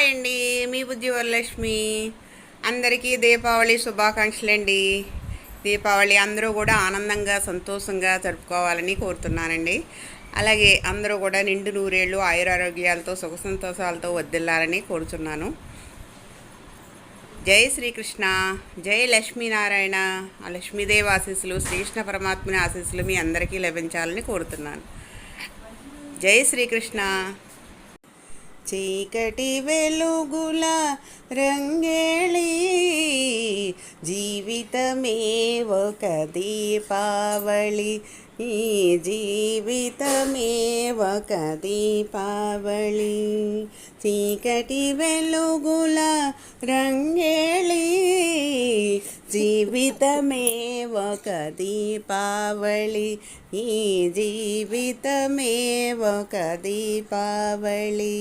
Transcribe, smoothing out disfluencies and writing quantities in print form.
Hi అండి, మీ బుజ్జి వరలక్ష్మి. అందరికీ దీపావళి శుభాకాంక్షలు అండి. దీపావళి అందరూ కూడా ఆనందంగా సంతోషంగా జరుపుకోవాలని కోరుతున్నానండి. అలాగే అందరూ కూడా నిండు నూరేళ్ళు ఆయురారోగ్యాలతో సుఖ సంతోషాలతో వర్ధిల్లాలని కోరుతున్నాను. జై శ్రీకృష్ణ, జై లక్ష్మీనారాయణ. ఆ లక్ష్మీదేవి ఆశీస్సులు, శ్రీకృష్ణ పరమాత్మని ఆశీస్సులు మీ అందరికీ లభించాలని కోరుతున్నాను. జై శ్రీకృష్ణ. చీకటి వెలుగుల రంగేళి, జీవితమే ఒక దీపావళి, ఈ జీవితమే ఒక దీపావళి. చీకటి వెలుగుల రంగేళి, జీవితమే ఒక దీపావళి, ఈ జీవితమే ఒక దీపావళి.